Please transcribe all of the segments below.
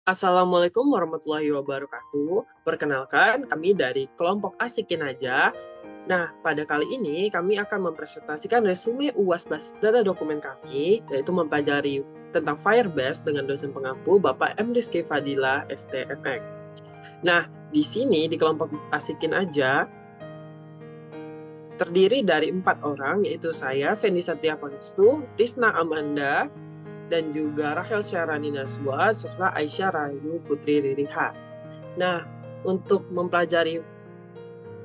Assalamualaikum warahmatullahi wabarakatuh. Perkenalkan, kami dari kelompok Asikin Aja. Nah, pada kali ini kami akan mempresentasikan resume UAS basis data dokumen kami, yaitu mempelajari tentang Firebase dengan dosen pengampu Bapak M. Rizky Fadila, STMX. Nah, di sini di kelompok Asikin Aja, terdiri dari 4 orang, yaitu saya, Sandy Satria Pangestu, Risna Amanda, dan juga Rachel Syarani Naswa, serta Aisyah Rayu Putri Ririha. Nah, untuk mempelajari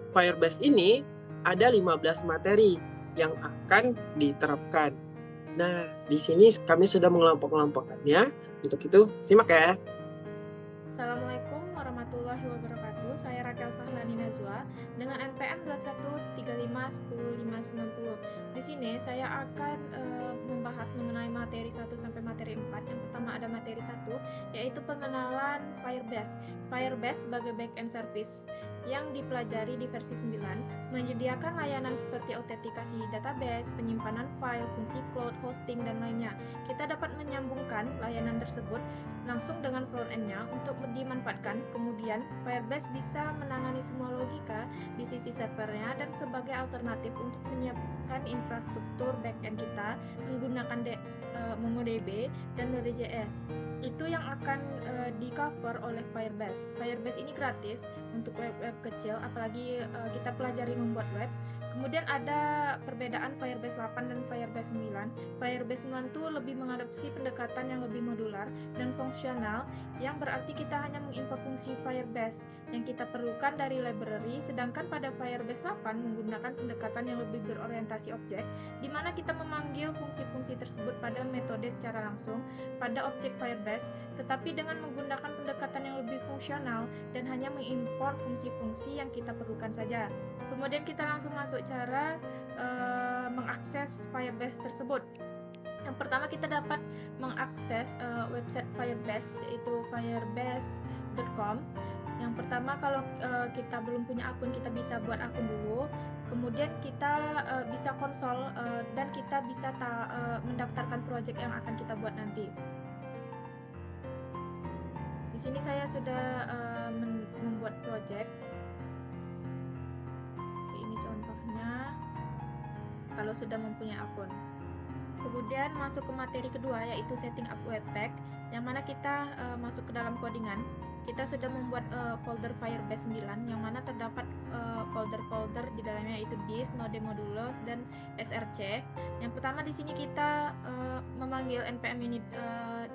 Firebase ini, ada 15 materi yang akan diterapkan. Nah, di sini kami sudah mengelompok-kelompokkannya. Untuk itu, simak ya. Assalamualaikum warahmatullahi wabarakatuh. Saya Rakel Sahlani Nazwa dengan NPM 2135105990. Di sini saya akan membahas mengenai materi 1 sampai materi 4. Yang pertama ada materi 1 yaitu pengenalan Firebase. Firebase sebagai backend service yang dipelajari di versi 9 menyediakan layanan seperti autentikasi database, penyimpanan file, fungsi cloud, hosting, dan lainnya. Kita dapat menyambungkan layanan tersebut langsung dengan front-end-nya untuk dimanfaatkan. Kemudian, Firebase bisa menangani semua logika di sisi servernya dan sebagai alternatif untuk menyiapkan infrastruktur back-end kita menggunakan MongoDB dan Node.js. Itu yang akan di-cover oleh Firebase. Firebase ini gratis untuk web-web kecil, apalagi kita pelajari membuat web. Kemudian ada perbedaan Firebase 8 dan Firebase 9. Firebase 9 itu lebih mengadopsi pendekatan yang lebih modular dan fungsional, yang berarti kita hanya mengimport fungsi Firebase yang kita perlukan dari library, sedangkan pada Firebase 8 menggunakan pendekatan yang lebih berorientasi objek, di mana kita memanggil fungsi-fungsi tersebut pada metode secara langsung pada objek Firebase, tetapi dengan menggunakan pendekatan yang lebih fungsional dan hanya mengimport fungsi-fungsi yang kita perlukan saja. Kemudian kita langsung masuk cara mengakses Firebase tersebut. Yang pertama kita dapat mengakses website Firebase, yaitu firebase.com. Yang pertama kalau kita belum punya akun, kita bisa buat akun dulu. Kemudian kita bisa konsol dan kita bisa mendaftarkan project yang akan kita buat nanti. Di sini saya sudah membuat project. Ini contohnya kalau sudah mempunyai akun. Kemudian masuk ke materi kedua, yaitu setting up webpack, yang mana kita masuk ke dalam codingan. Kita sudah membuat folder Firebase 9 yang mana terdapat folder-folder di dalamnya, yaitu disk, node modulos, dan src. Yang pertama di sini kita memanggil npm init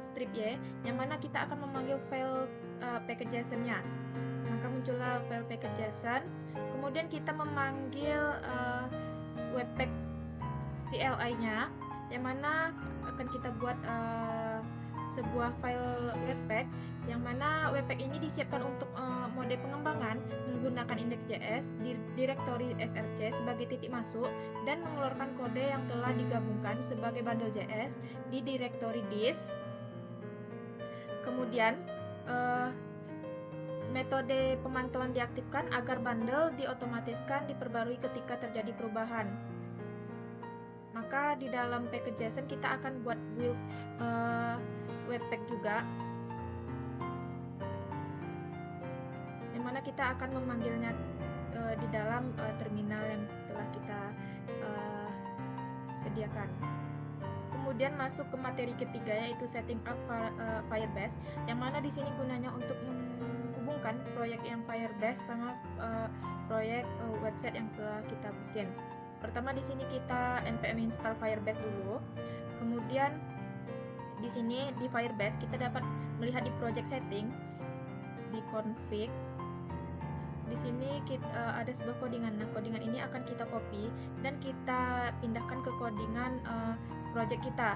strip y, yang mana kita akan memanggil file package.json-nya. Maka muncullah file package.json. Kemudian kita memanggil webpack CLI-nya, yang mana akan kita buat sebuah file webpack, yang mana webpack ini disiapkan untuk mode pengembangan menggunakan index.js di direktori src sebagai titik masuk dan mengeluarkan kode yang telah digabungkan sebagai bundle.js di direktori disk. Kemudian metode pemantauan diaktifkan agar bundle diotomatiskan diperbarui ketika terjadi perubahan. Maka di dalam package.json kita akan buat build webpack juga, yang mana kita akan memanggilnya di dalam terminal yang telah kita sediakan. Kemudian masuk ke materi ketiga, yaitu setting up Firebase, yang mana di sini gunanya untuk menghubungkan proyek yang Firebase sama proyek website yang telah kita bikin. Pertama di sini kita npm install Firebase dulu. Kemudian di sini di Firebase kita dapat melihat di project setting, di config. Di sini ada sebuah codingan. Nah, codingan ini akan kita copy dan kita pindahkan ke codingan project kita,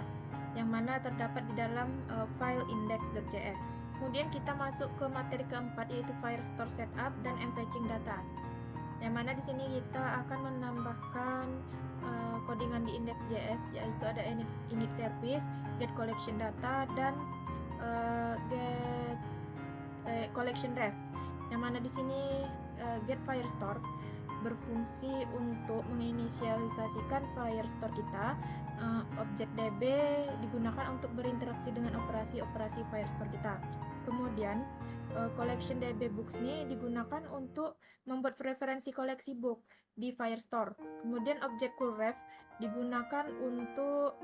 yang mana terdapat di dalam file index.js. Kemudian kita masuk ke materi keempat, yaitu Firestore setup dan fetching data, yang mana di sini kita akan menambahkan codingan di index.js, yaitu ada init service, get collection data, dan get collection ref, yang mana di sini get Firestore berfungsi untuk menginisialisasikan Firestore kita. Objek DB digunakan untuk berinteraksi dengan operasi-operasi Firestore kita. Kemudian collection DB Books ini digunakan untuk membuat referensi koleksi book di Firestore. Kemudian objek CoolRef digunakan untuk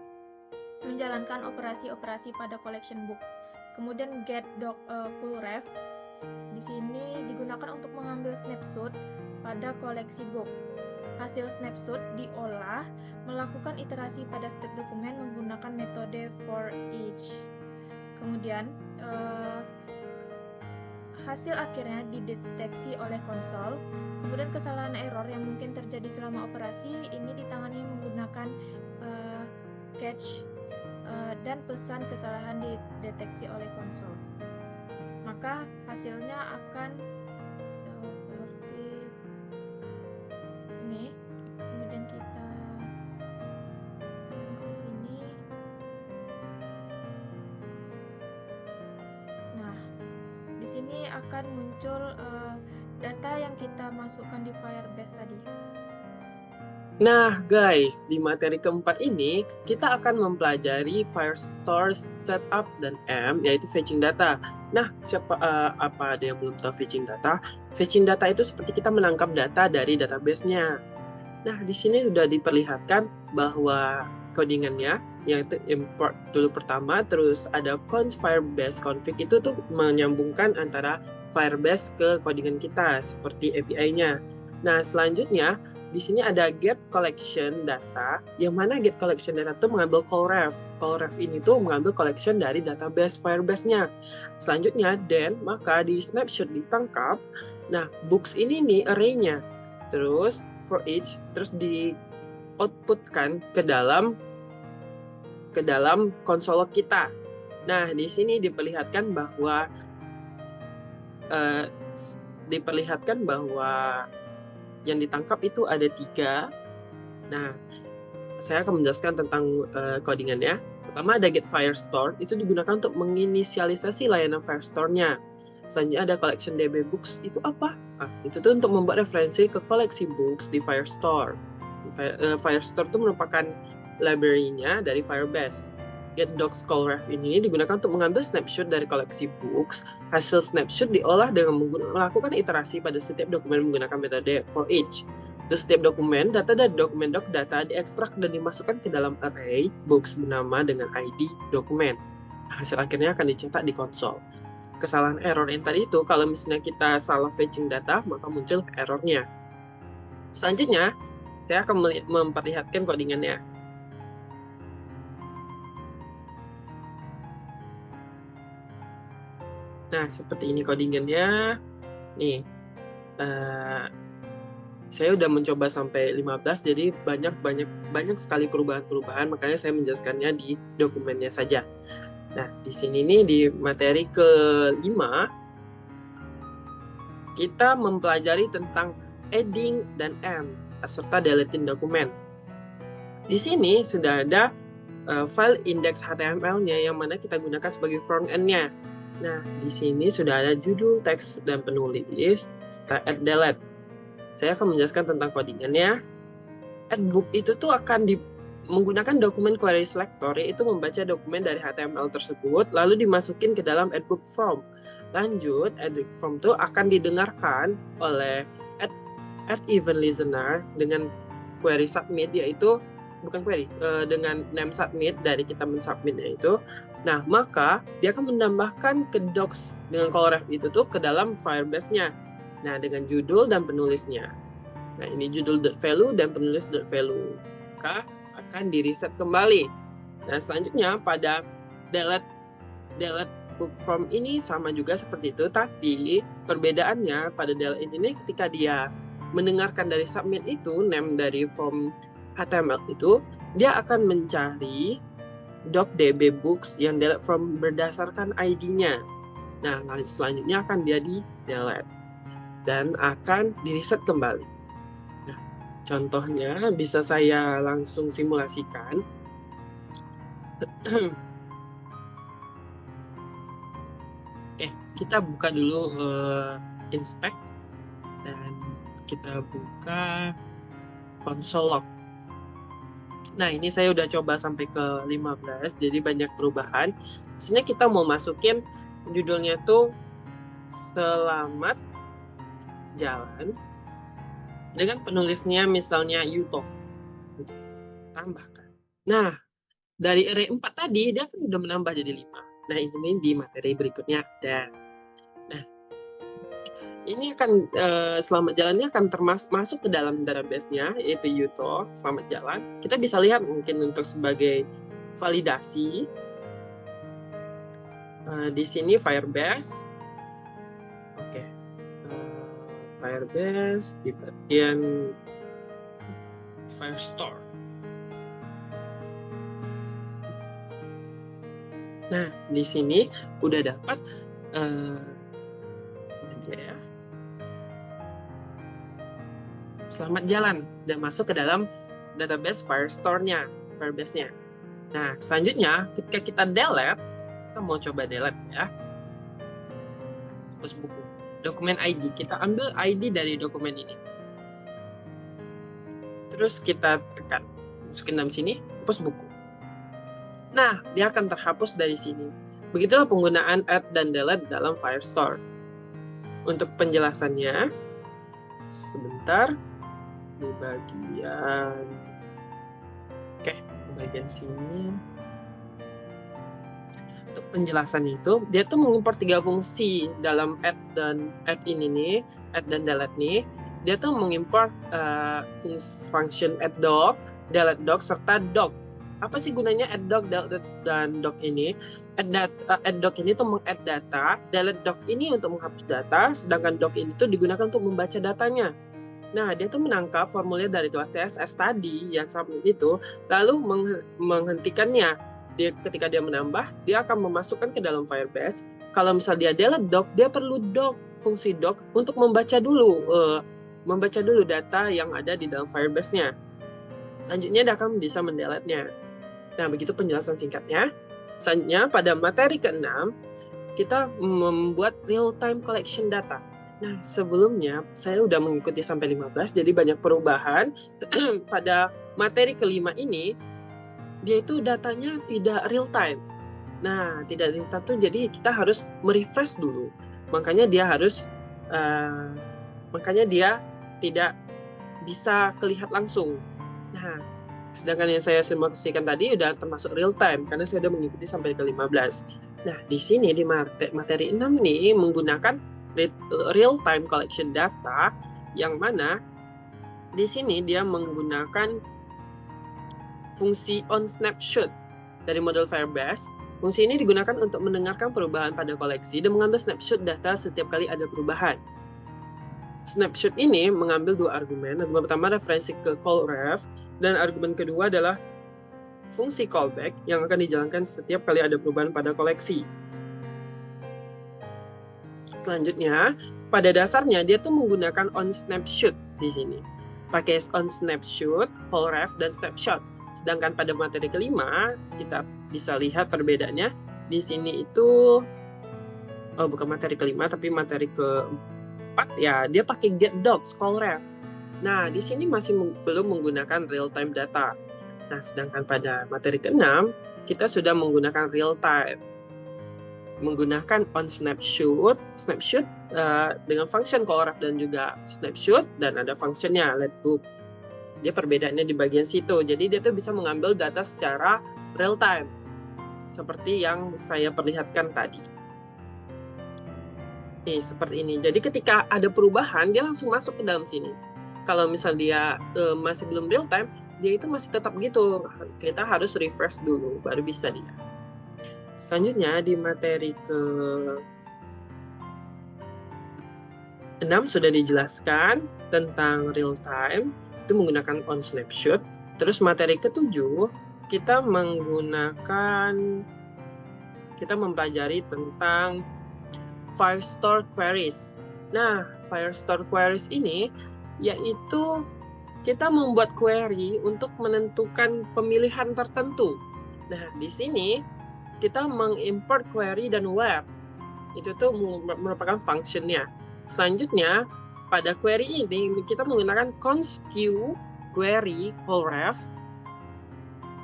menjalankan operasi-operasi pada collection book. Kemudian get.CoolRef di sini digunakan untuk mengambil snapshot pada koleksi book. Hasil snapshot diolah melakukan iterasi pada setiap dokumen menggunakan metode for each. Kemudian hasil akhirnya dideteksi oleh konsol. Kemudian kesalahan error yang mungkin terjadi selama operasi ini ditangani menggunakan catch dan pesan kesalahan dideteksi oleh konsol. Maka hasilnya akan seperti ini. Kemudian kita di sini. Nah, di sini akan muncul data yang kita masukkan di Firebase tadi. Nah, guys, di materi keempat ini kita akan mempelajari Firestore Setup dan M, yaitu fetching data. Nah, apa ada yang belum tahu fetching data? Fetching data itu seperti kita menangkap data dari database-nya. Nah, di sini sudah diperlihatkan bahwa codingannya, yaitu import dulu pertama, terus ada const Firebase config itu tuh menyambungkan antara Firebase ke codingan kita seperti API-nya. Nah, selanjutnya di sini ada get collection data, yang mana get collection data itu mengambil CoolRef. CoolRef ini tuh mengambil collection dari database Firebase-nya. Selanjutnya, then maka di snapshot ditangkap. Nah, books ini nih array-nya. Terus for each, terus di outputkan ke dalam konsol kita. Nah, di sini diperlihatkan bahwa yang ditangkap itu ada 3. Nah, saya akan menjelaskan tentang codingannya. Pertama ada get Firestore, itu digunakan untuk menginisialisasi layanan Firestore-nya. Selanjutnya ada collection DB Books, itu apa? Nah, itu tuh untuk membuat referensi ke koleksi books di Firestore. Firestore itu merupakan library-nya dari Firebase. Get.CoolRef ini digunakan untuk mengambil snapshot dari koleksi books. Hasil snapshot diolah dengan melakukan iterasi pada setiap dokumen menggunakan metode for each. Terus setiap dokumen, data dari dokumen doc data diekstrak dan dimasukkan ke dalam array books bernama dengan ID dokumen. Hasil akhirnya akan dicetak di konsol. Kesalahan error yang tadi itu, kalau misalnya kita salah fetching data, maka muncul errornya. Selanjutnya, saya akan memperlihatkan codingannya. Nah, seperti ini codingannya. Nih, saya udah mencoba sampai 15, jadi banyak sekali perubahan-perubahan, makanya saya menjelaskannya di dokumennya saja. Nah, di sini nih di materi ke-5 kita mempelajari tentang adding dan end serta deleting dokumen. Di sini sudah ada file index HTML-nya yang mana kita gunakan sebagai front end-nya. Nah, di sini sudah ada judul, teks, dan penulis, serta add delete. Saya akan menjelaskan tentang codingannya. Add book itu tuh akan menggunakan dokumen query selector, yaitu membaca dokumen dari HTML tersebut, lalu dimasukin ke dalam add book form. Lanjut, add book form itu akan didengarkan oleh add event listener dengan query submit, yaitu bukan query, dengan name submit dari kita mensubmitnya itu. Nah, maka dia akan menambahkan ke docs dengan CoolRef itu tuh ke dalam Firebase-nya. Nah, dengan judul dan penulisnya. Nah, ini judul.value dan penulis.value. Maka akan di-reset kembali. Nah, selanjutnya pada delete book form ini sama juga seperti itu, tapi perbedaannya pada delete ini ketika dia mendengarkan dari submit itu, name dari form HTML itu, dia akan mencari doc DB books yang delete from berdasarkan ID-nya. Nah, selanjutnya akan dia di delete dan akan di-reset kembali. Nah, contohnya bisa saya langsung simulasikan. Oke, kita buka dulu inspect dan kita buka console log. Nah, ini saya udah coba sampai ke 15, jadi banyak perubahan. Sebenarnya kita mau masukin judulnya tuh Selamat Jalan, dengan penulisnya misalnya Yuto. Tambahkan. Nah, dari array 4 tadi, dia kan udah menambah jadi 5. Nah, ini di materi berikutnya ada. Nah, ini akan selamat jalannya akan masuk ke dalam database-nya, yaitu Yuto, selamat jalan. Kita bisa lihat mungkin untuk sebagai validasi. Di sini Firebase. Oke. Firebase di bagian Firestore. Nah, di sini udah dapat ya, selamat jalan dan masuk ke dalam database Firestore-nya, Firebase-nya. Nah, selanjutnya ketika kita delete, kita mau coba delete ya. Hapus buku. Dokumen ID, kita ambil ID dari dokumen ini. Terus kita tekan, masukin dalam sini, hapus buku. Nah, dia akan terhapus dari sini. Begitulah penggunaan add dan delete dalam Firestore. Untuk penjelasannya, sebentar, di bagian, di bagian sini. Untuk penjelasan itu, dia tuh mengimport 3 fungsi dalam add dan delete nih. Dia tuh mengimport function add doc, delete doc, serta doc. Apa sih gunanya add doc, delete, dan doc ini? Add doc ini tuh meng-add data, delete doc ini untuk menghapus data, sedangkan doc ini tuh digunakan untuk membaca datanya. Nah, dia tuh menangkap formulir dari kelas CSS tadi yang submit itu, lalu menghentikannya. Ketika dia menambah, dia akan memasukkan ke dalam Firebase. Kalau misal dia delete doc, dia perlu fungsi doc untuk membaca dulu data yang ada di dalam Firebase-nya. Selanjutnya dia akan bisa mendelete-nya. Nah, begitu penjelasan singkatnya. Selanjutnya, pada materi ke-6, kita membuat real-time collection data. Nah, sebelumnya saya udah mengikuti sampai 15, jadi banyak perubahan. Pada materi ke-5 ini, dia itu datanya tidak real-time. Nah, tidak real-time tuh jadi kita harus merefresh dulu. Makanya dia tidak bisa kelihatan langsung. Nah, sedangkan yang saya simulasikan tadi udah termasuk real time karena saya udah mengikuti sampai ke 15. Nah, di sini di materi 6 nih menggunakan real time collection data yang mana di sini dia menggunakan fungsi on snapshot dari model Firebase. Fungsi ini digunakan untuk mendengarkan perubahan pada koleksi dan mengambil snapshot data setiap kali ada perubahan. Snapshot ini mengambil 2 argumen. Argumen pertama referensi ke callref, dan argumen kedua adalah fungsi callback yang akan dijalankan setiap kali ada perubahan pada koleksi. Selanjutnya, pada dasarnya dia tuh menggunakan on snapshot di sini. Pakai on snapshot, callref, dan snapshot. Sedangkan pada materi kelima, kita bisa lihat perbedaannya. Di sini itu, bukan materi kelima, tapi materi keempat ya, dia pakai get docs, callref. Nah, di sini masih belum menggunakan real-time data. Nah, sedangkan pada materi ke-6, kita sudah menggunakan real-time. Menggunakan on snapshot dengan function callref dan juga snapshot, dan ada functionnya letbook. Dia perbedaannya di bagian situ. Jadi dia tuh bisa mengambil data secara real-time. Seperti yang saya perlihatkan tadi. Nih, seperti ini. Jadi ketika ada perubahan, dia langsung masuk ke dalam sini. Kalau misal dia masih belum real time, dia itu masih tetap gitu. Kita harus refresh dulu, baru bisa dia. Selanjutnya di materi ke-6 sudah dijelaskan tentang real time, itu menggunakan on snapshot. Terus materi ke-7, kita mempelajari tentang Firestore queries. Nah, Firestore queries ini yaitu kita membuat query untuk menentukan pemilihan tertentu. Nah, di sini kita mengimport query dan web. Itu tuh merupakan functionnya. Selanjutnya, pada query ini kita menggunakan const query callref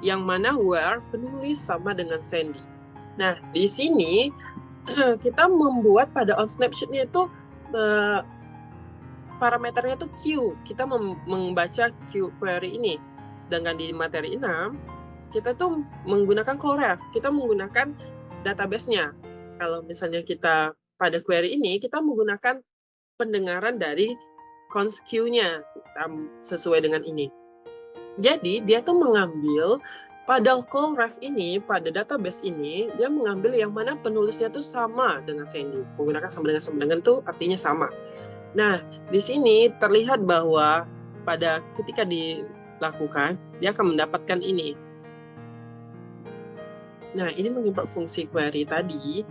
yang mana where penulis sama dengan Sandy. Nah, di sini kita membuat pada on snapshot-nya itu parameternya itu Q. Kita membaca Q query ini. Sedangkan di materi 6, kita tuh menggunakan callref. Kita menggunakan database-nya. Kalau misalnya kita pada query ini, kita menggunakan pendengaran dari const Q-nya sesuai dengan ini. Jadi, dia tuh mengambil pada callref ini, pada database ini, dia mengambil yang mana penulisnya tuh sama dengan Sandy. Menggunakan sama dengan tuh artinya sama. Nah, di sini terlihat bahwa pada ketika dilakukan, dia akan mendapatkan ini. Nah, ini mengimport fungsi query tadi,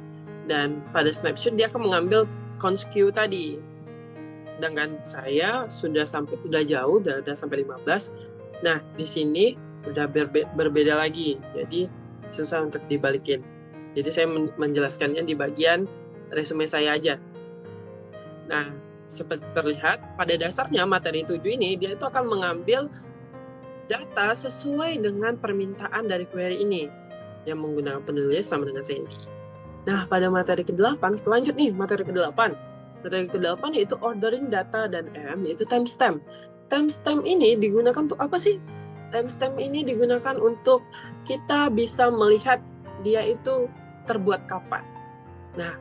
dan pada snapshot dia akan mengambil const Q tadi. Sedangkan saya sudah jauh, udah sampai 15. Nah, di sini udah berbeda lagi. Jadi, susah untuk dibalikin. Jadi, saya menjelaskannya di bagian resume saya aja. Nah, seperti terlihat, pada dasarnya materi 7 ini, dia itu akan mengambil data sesuai dengan permintaan dari query ini, yang menggunakan penulis sama dengan Sandy. Nah, pada materi ke-8, kita lanjut nih, materi ke-8. Materi ke-8 yaitu ordering data dan M, yaitu timestamp. Timestamp ini digunakan untuk apa sih? Timestamp ini digunakan untuk kita bisa melihat dia itu terbuat kapan. Nah,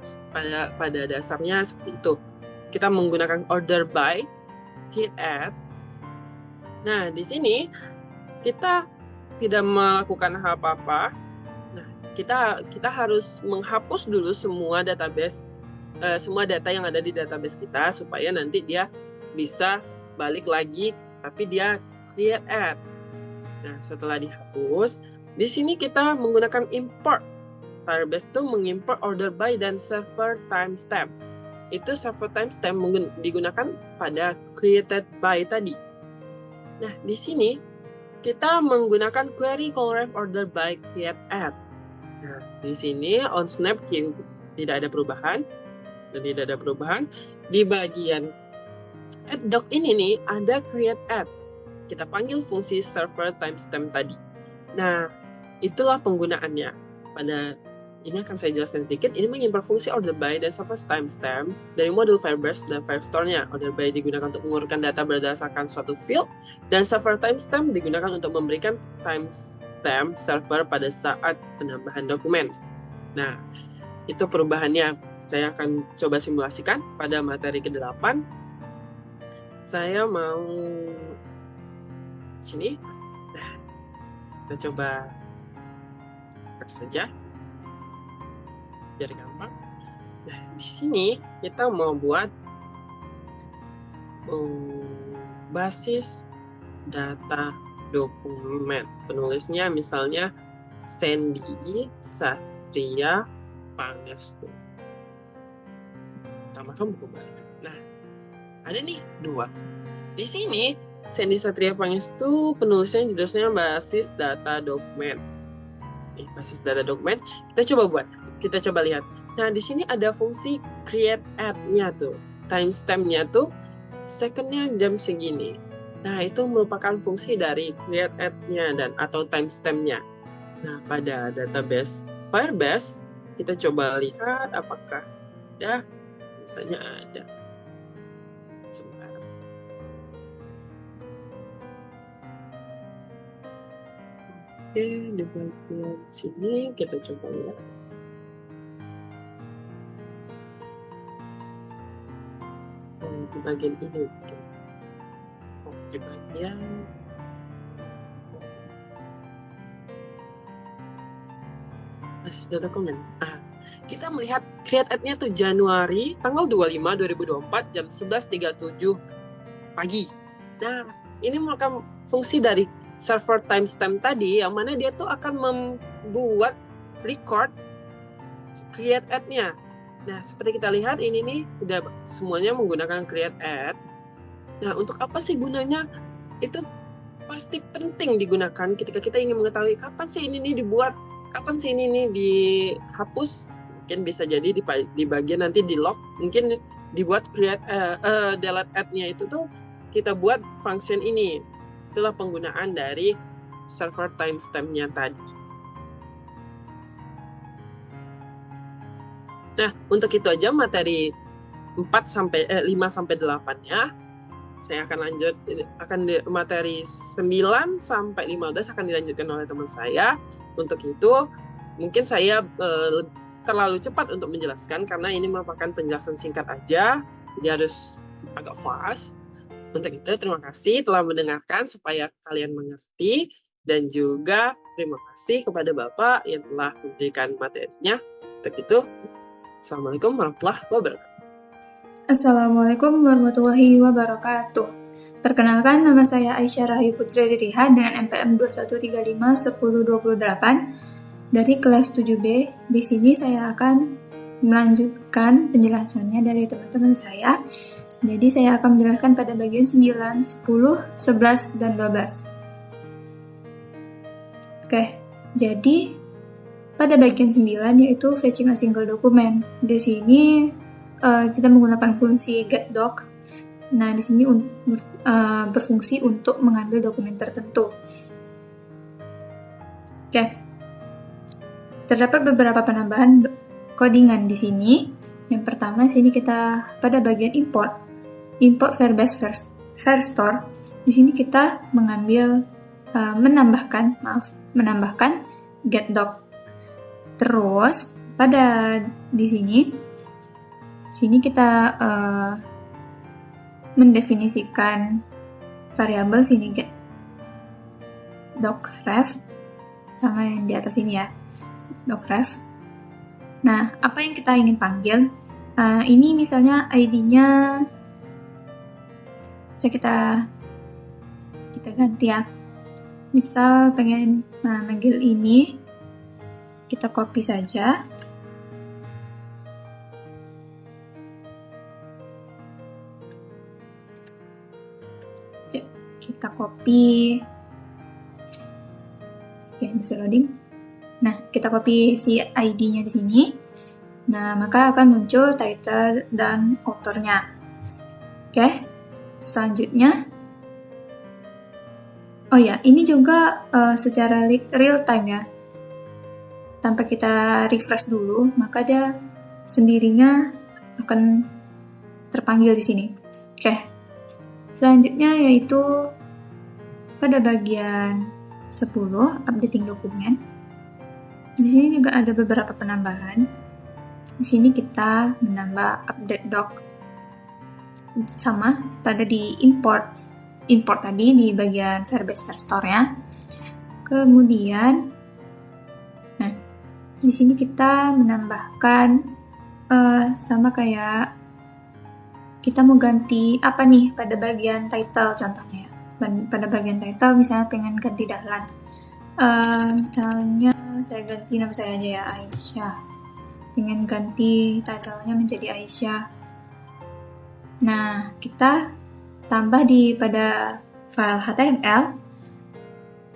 pada dasarnya seperti itu. Kita menggunakan order by, hit add. Nah, di sini kita tidak melakukan apa-apa. Nah, kita harus menghapus dulu semua database, semua data yang ada di database kita supaya nanti dia bisa balik lagi, tapi dia create add. Nah, setelah dihapus, di sini kita menggunakan import. Firebase itu mengimport order by dan server timestamp. Itu server timestamp digunakan pada created by tadi. Nah, di sini kita menggunakan query callref order by create add. Nah, di sini on snap Q tidak ada perubahan. Dan tidak ada perubahan. Di bagian add doc ini nih ada create add. Kita panggil fungsi server timestamp tadi. Nah, itulah penggunaannya. Pada ini akan saya jelaskan sedikit. Ini mengimport fungsi order by dan server timestamp dari modul Firebase dan Firestore-nya. Order by digunakan untuk mengurutkan data berdasarkan suatu field, dan server timestamp digunakan untuk memberikan timestamp server pada saat penambahan dokumen. Nah, itu perubahannya. Saya akan coba simulasikan pada materi ke-8. Saya mau sini. Nah, kita coba saja biar gampang. Nah, di sini kita mau buat basis data dokumen. Penulisnya misalnya Sandy Satria Pangestu. Tambahkan buku baru. Nah, ada nih 2. Di sini Sandy Satria Pangestu penulisnya judulnya basis data dokumen. Basis data dokumen, kita coba lihat. Nah, di sini ada fungsi create add-nya tuh. Timestamp-nya tuh second-nya jam segini. Nah, itu merupakan fungsi dari create add-nya dan atau timestamp-nya. Nah, pada database Firebase, kita coba lihat apakah ada. Misalnya ada. Sebentar. Oke, di bagian sini kita coba lihat. Di bagian ini. Di bagian basis data dokumen. Kita melihat create add-nya tuh Januari tanggal 25 2024 jam 11.37 pagi. Nah, ini merupakan fungsi dari server timestamp tadi, yang mana dia tuh akan membuat record create add-nya. Nah, seperti kita lihat ini nih udah semuanya menggunakan create add. Nah, untuk apa sih gunanya? Itu pasti penting digunakan ketika kita ingin mengetahui kapan sih ini nih dibuat, kapan sih ini nih dihapus. Mungkin bisa jadi di bagian nanti di log, mungkin dibuat create delete add-nya itu tuh kita buat function ini. Itulah penggunaan dari server timestamp-nya tadi. Nah, untuk itu aja materi 5 sampai 8-nya. Saya akan lanjut, materi 9 sampai 15 akan dilanjutkan oleh teman saya. Untuk itu, mungkin saya terlalu cepat untuk menjelaskan karena ini merupakan penjelasan singkat aja, jadi harus agak fast. Untuk itu, terima kasih telah mendengarkan supaya kalian mengerti, dan juga terima kasih kepada Bapak yang telah memberikan materinya. Untuk itu, Assalamualaikum warahmatullahi wabarakatuh. Assalamualaikum warahmatullahi wabarakatuh. Perkenalkan, nama saya Aisyah Rahayu Putri Ririha dengan NPM 21351028 dari kelas 7B. Di sini saya akan melanjutkan penjelasannya dari teman-teman saya. Jadi saya akan menjelaskan pada bagian 9, 10, 11, dan 12. Oke, jadi pada bagian 9 yaitu fetching a single document. Di sini kita menggunakan fungsi getDoc. Nah, di sini berfungsi untuk mengambil dokumen tertentu. Oke. Terdapat beberapa penambahan codingan di sini. Yang pertama, sini kita pada bagian import Firebase Firestore. Di sini kita menambahkan getDoc. Terus pada di sini kita mendefinisikan variabel sini docref sama yang di atas ini ya, docref. Nah, apa yang kita ingin panggil? Ini misalnya ID-nya bisa kita ganti ya. Misal pengen manggil ini, kita copy saja. Kita copy. Oke, bisa loading. Nah, kita copy si ID-nya di sini. Nah, maka akan muncul title dan author-nya. Oke, selanjutnya. Oh ya, ini juga secara real time ya. Tanpa kita refresh dulu, maka dia sendirinya akan terpanggil di sini. Oke. Selanjutnya yaitu pada bagian 10, updating dokumen. Di sini juga ada beberapa penambahan. Di sini kita menambah update doc. Sama pada di import tadi di bagian Firebase Firestore ya. Kemudian di sini kita menambahkan sama kayak kita mau ganti apa nih pada bagian title contohnya. Pada bagian title misalnya pengen ganti dahlan. Misalnya saya ganti nama saya aja ya, Aisyah. Pengen ganti title-nya menjadi Aisyah. Nah, kita tambah pada file HTML.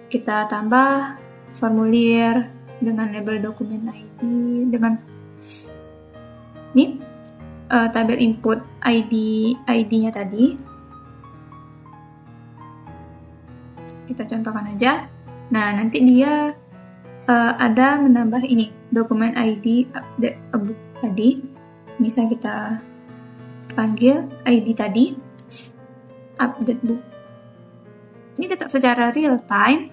Kita tambah formulir dengan label dokumen ID dengan ini tabel input ID-nya tadi. Kita contohkan aja. Nah, nanti dia ada menambah ini, dokumen ID update book tadi. Bisa kita panggil ID tadi, update book. Ini tetap secara real time.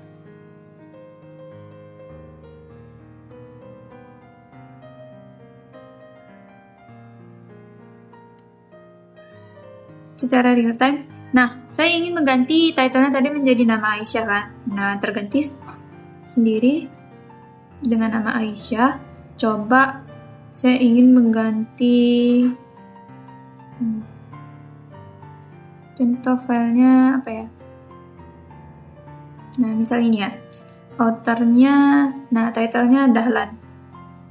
Secara real time. Nah, saya ingin mengganti title-nya tadi menjadi nama Aisyah kan. Nah, terganti sendiri dengan nama Aisyah. Coba saya ingin mengganti contoh filenya apa ya? Nah, misal ini ya. Author-nya, nah title-nya Dahlan.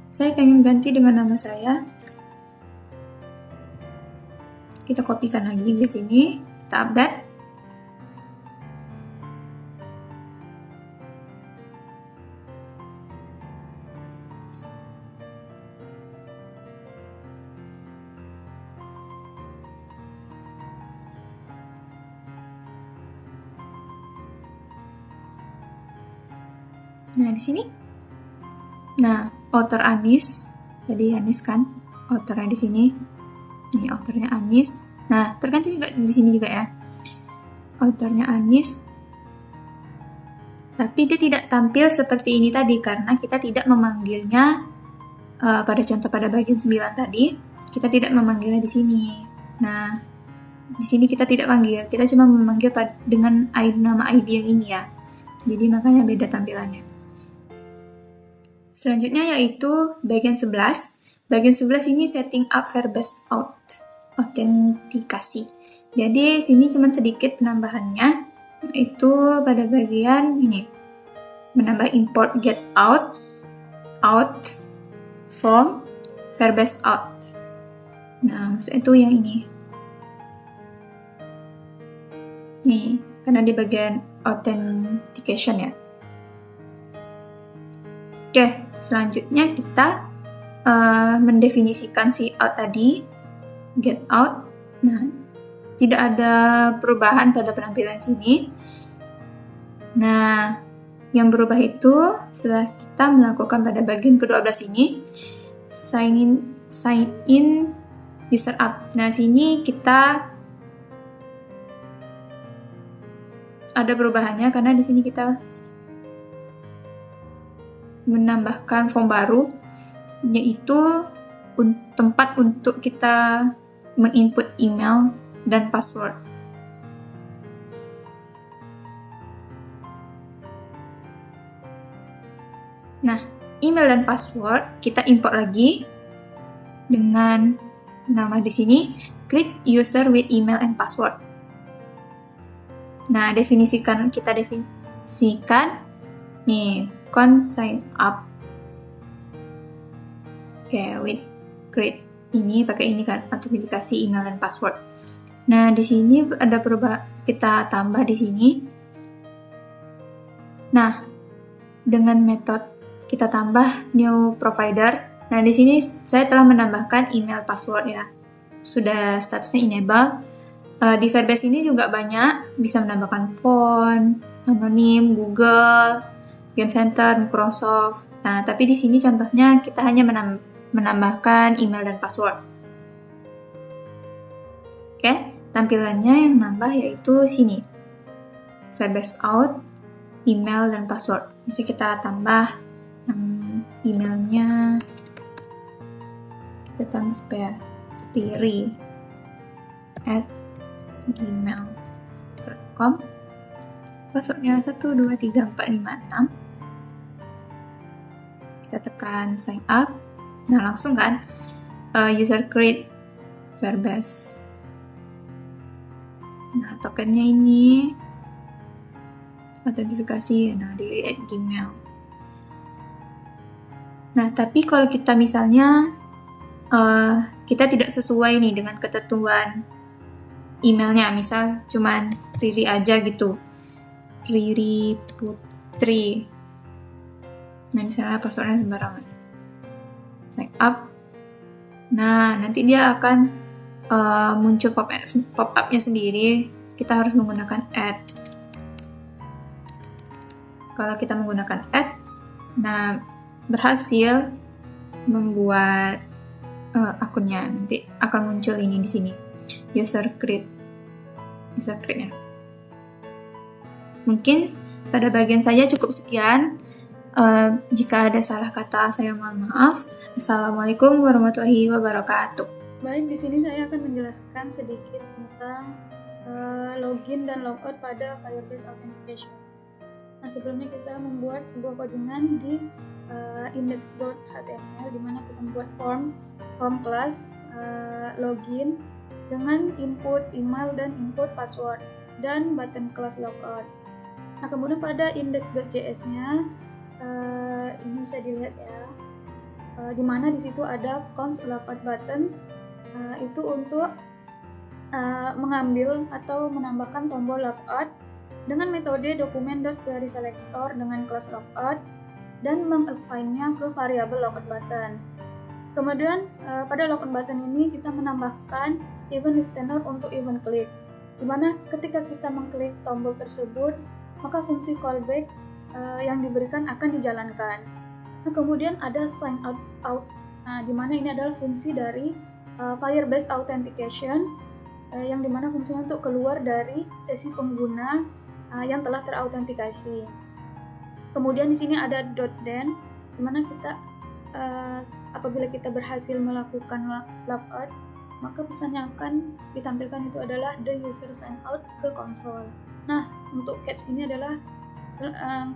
Saya pengen ganti dengan nama saya. Kita kopikan lagi di sini, kita update. Nah, di sini. Nah, author Anis, jadi Anis kan. authornya di sini. Ini authornya Anis. Nah, tergantung juga di sini juga ya. Authornya Anis. Tapi dia tidak tampil seperti ini tadi karena kita tidak memanggilnya pada contoh pada bagian 9 tadi, kita tidak memanggilnya di sini. Nah, di sini kita tidak panggil, kita cuma memanggil dengan nama ID yang ini ya. Jadi makanya beda tampilannya. Selanjutnya yaitu bagian 11. Bagian 11 ini setting up Firebase autentikasi. Jadi sini cuma sedikit penambahannya, yaitu pada bagian ini. Menambah import get out from Firebase out. Nah, maksudnya itu yang ini. Nih, karena di bagian authentication ya. Oke, selanjutnya kita mendefinisikan si out tadi, get out. Nah, tidak ada perubahan pada penampilan sini. Nah, yang berubah itu setelah kita melakukan pada bagian ke-12 ini, sign in user up. Nah, sini kita ada perubahannya karena di sini kita menambahkan form baru, yaitu tempat untuk kita menginput email dan password. Nah, email dan password kita import lagi dengan nama di sini create user with email and password. Nah, kita definisikan nih sign up. Oke, with create ini pakai ini kan autentifikasi email dan password. Nah, di sini ada kita tambah di sini. Nah, dengan metode kita tambah new provider. Nah, di sini saya telah menambahkan email password ya. Sudah statusnya enable. Di Firebase ini juga banyak, bisa menambahkan phone, anonim, Google, Game Center, Microsoft. Nah, tapi di sini contohnya kita hanya menambahkan email dan password. Oke, tampilannya yang nambah yaitu sini. Firebase out, email dan password. Bisa kita tambah emailnya. Kita tambah supaya riri@gmail.com. Passwordnya 123456. Kita tekan sign up. Nah, langsung kan user create Firebase. Nah, tokennya ini autentifikasi nah di @gmail. Nah, tapi kalau kita misalnya kita tidak sesuai nih dengan ketentuan emailnya, misal cuman Riri aja gitu, Riri Putri. Nah, misalnya passwordnya sembarangan, sign up. Nah, nanti dia akan muncul pop-up-nya sendiri. Kita harus menggunakan add. Kalau kita menggunakan add, nah berhasil membuat akunnya, nanti akan muncul ini di sini user create-nya. Mungkin pada bagian saya cukup sekian. Jika ada salah kata, saya mohon maaf. Assalamualaikum warahmatullahi wabarakatuh. Baik, di sini saya akan menjelaskan sedikit tentang login dan logout pada Firebase Authentication. Nah, sebelumnya kita membuat sebuah codingan di index.html di mana kita membuat form class login dengan input email dan input password dan button class logout. Nah, kemudian pada index.js-nya ini bisa dilihat ya, di mana di situ ada const logout button, itu untuk mengambil atau menambahkan tombol logout dengan metode document.querySelector dengan class logout dan mengassign-nya ke variabel logout button. Kemudian pada logout button ini kita menambahkan event listener untuk event click, di mana ketika kita mengklik tombol tersebut maka fungsi callback yang diberikan akan dijalankan. Nah, kemudian ada sign out Nah, di mana ini adalah fungsi dari Firebase Authentication, yang dimana fungsinya untuk keluar dari sesi pengguna yang telah terautentikasi. Kemudian di sini ada .den, di mana kita apabila kita berhasil melakukan logout, maka pesannya akan ditampilkan itu adalah the user sign out ke konsol. Nah, untuk catch ini adalah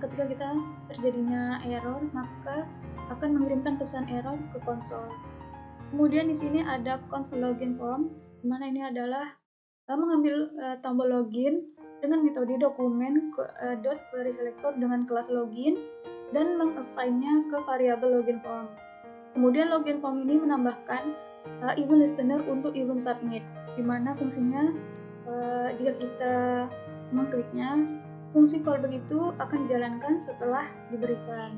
ketika kita terjadinya error, maka akan mengirimkan pesan error ke konsol. Kemudian di sini ada console login form, di mana ini adalah mengambil tombol login dengan metode dokumen .query selector dengan kelas login dan mengassignnya ke variabel login form. Kemudian login form ini menambahkan event listener untuk event submit, di mana fungsinya jika kita mengkliknya, fungsi callback itu akan dijalankan setelah diberikan.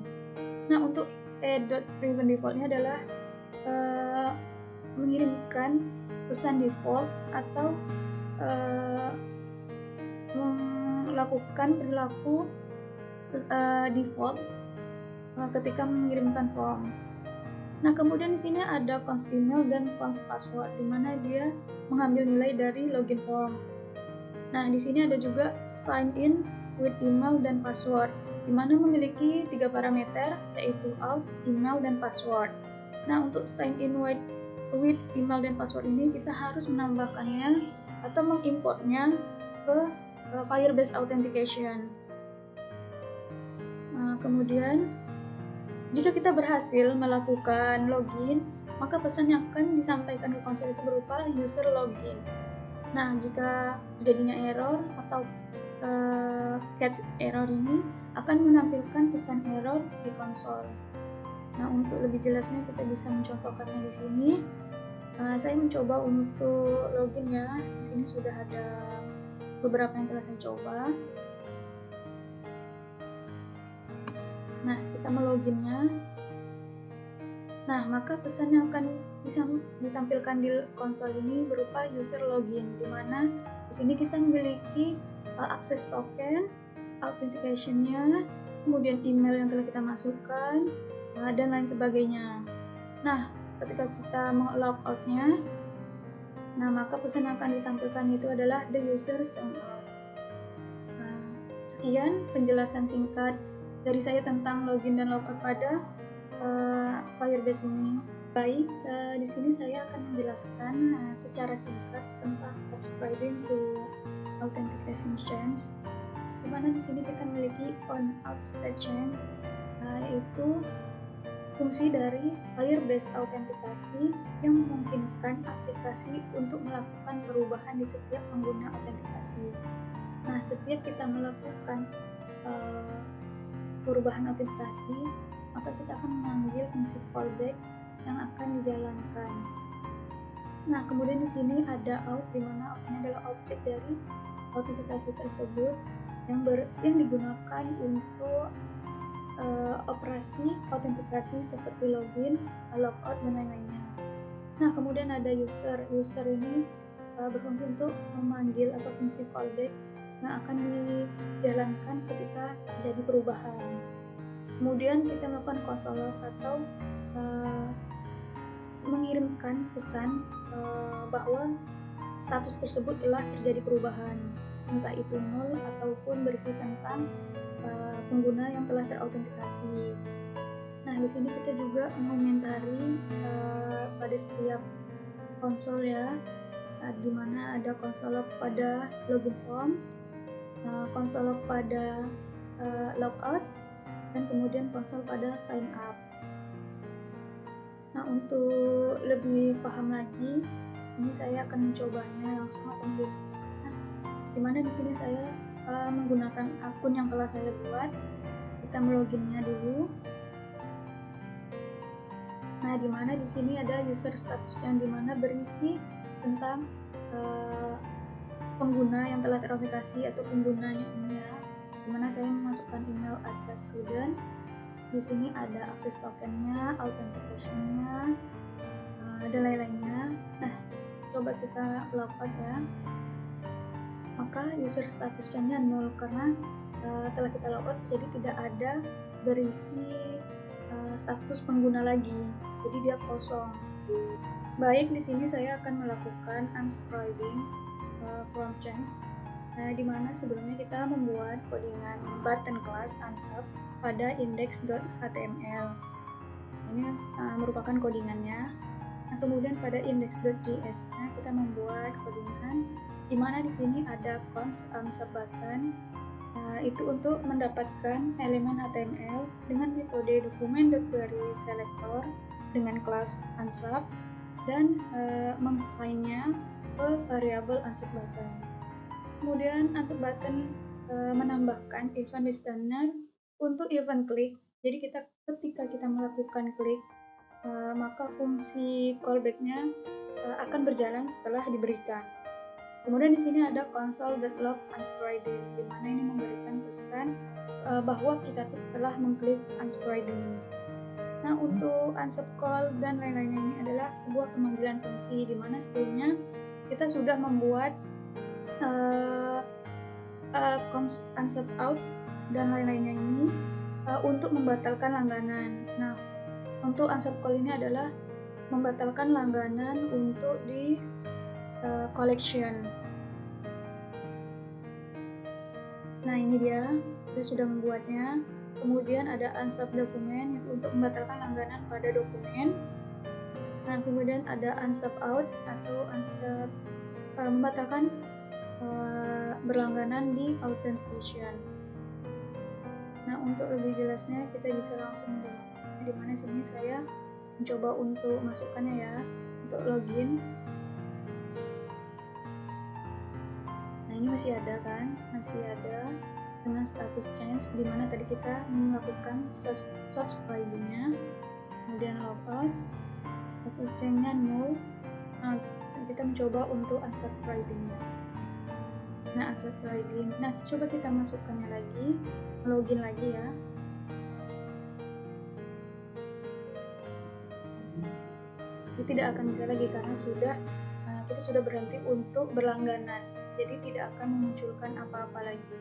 Nah, untuk add.prevent defaultnya adalah mengirimkan pesan default atau melakukan perilaku default ketika mengirimkan form. Nah, kemudian di sini ada const email dan const password, di mana dia mengambil nilai dari login form. Nah, di sini ada juga sign in with email dan password, di mana memiliki 3 parameter, yaitu out, email, dan password. Nah, untuk sign in with email dan password ini kita harus menambahkannya atau mengimportnya ke Firebase Authentication. Nah, kemudian jika kita berhasil melakukan login, maka pesan yang akan disampaikan ke konsol itu berupa user login. Nah, jika terjadinya error atau catch error ini akan menampilkan pesan error di konsol. Nah, untuk lebih jelasnya kita bisa mencontohkannya di sini. Saya mencoba untuk login ya. Di sini sudah ada beberapa yang telah saya coba. Nah, kita meloginnya. Nah, maka pesan yang akan bisa ditampilkan di konsol ini berupa user login, di mana di sini kita memiliki akses token, authentication-nya, kemudian email yang telah kita masukkan, dan lain sebagainya. Nah, ketika kita log out-nya, nah maka pesan yang akan ditampilkan itu adalah the user sign out. Nah, sekian penjelasan singkat dari saya tentang login dan logout pada Firebase ini. Baik, di sini saya akan menjelaskan secara singkat tentang subscribing to authentication chains. Di mana di sini kita memiliki on-out state chain, yaitu fungsi dari Firebase autentikasi yang memungkinkan aplikasi untuk melakukan perubahan di setiap pengguna autentikasi. Nah, setiap kita melakukan perubahan autentikasi, maka kita akan memanggil fungsi callback yang akan dijalankan. Nah, kemudian di sini ada out, di mana out-nya adalah objek dari autentikasi tersebut yang digunakan untuk operasi autentikasi seperti login, logout, dan lain-lainnya. Nah, kemudian ada user. User ini berfungsi untuk memanggil atau fungsi callback yang akan dijalankan ketika terjadi perubahan. Kemudian kita melakukan console log atau mengirimkan pesan bahwa status tersebut telah terjadi perubahan, entah itu nol ataupun berisi tentang pengguna yang telah terautentikasi. Nah, di sini kita juga mengomentari pada setiap konsol ya, di mana ada console log pada login form, console log pada logout, dan kemudian console pada sign up. Nah, untuk lebih paham lagi, ini saya akan mencobanya langsung atau menggunakan. Dimana di sini saya menggunakan akun yang telah saya buat. Kita meloginnya dulu. Nah, dimana di sini ada user status yang dimana berisi tentang pengguna yang telah terautentikasi atau penggunanya ini ya. Dimana saya memasukkan email aja student. Di sini ada akses tokennya, authentication-nya, dan lain-lainnya. Nah, coba kita logout ya. Maka user statusnya 0 karena telah kita logout, jadi tidak ada berisi status pengguna lagi. jadi dia kosong. Baik, di sini saya akan melakukan unscribing from change, di mana sebelumnya kita membuat codingan button class unsub pada index.html. Ini merupakan codingannya. Nah, kemudian pada index.js kita membuat codingan di mana di sini ada const unsub button. Itu untuk mendapatkan elemen HTML dengan metode document.query selector dengan kelas unsub dan mengassignnya ke variabel unsub button. Kemudian unsub button menambahkan event listener untuk event klik. Jadi ketika kita melakukan klik, maka fungsi callback-nya akan berjalan setelah diberikan. Kemudian di sini ada console.log unscribing, di mana ini memberikan pesan bahwa kita telah mengklik unscribing. Nah, untuk unsub call dan lain-lainnya ini adalah sebuah pemanggilan fungsi, di mana sebelumnya kita sudah membuat const unsub out dan lain-lainnya ini untuk membatalkan langganan. Nah, untuk unsub call ini adalah membatalkan langganan untuk di collection. Nah, ini dia, kita sudah membuatnya. Kemudian ada unsub dokumen untuk membatalkan langganan pada dokumen. Nah, kemudian ada unsub out atau unsub membatalkan berlangganan di authentication. Nah, untuk lebih jelasnya kita bisa langsung menggunakan, di mana sini saya mencoba untuk masukkannya ya, untuk login. Nah, ini masih ada kan, masih ada dengan status change, di mana tadi kita melakukan subscribing-nya, kemudian logout, status change-nya null. Nah, kita mencoba untuk unsubscribing-nya. Nah, unsubscribing. Nah, coba kita masukkannya lagi, login lagi ya. Ini tidak akan bisa lagi karena kita sudah berhenti untuk berlangganan, jadi tidak akan memunculkan apa-apa lagi.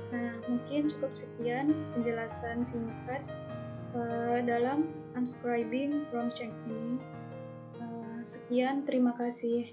Nah, mungkin cukup sekian penjelasan singkat dalam unscribing from change ini. Sekian, terima kasih.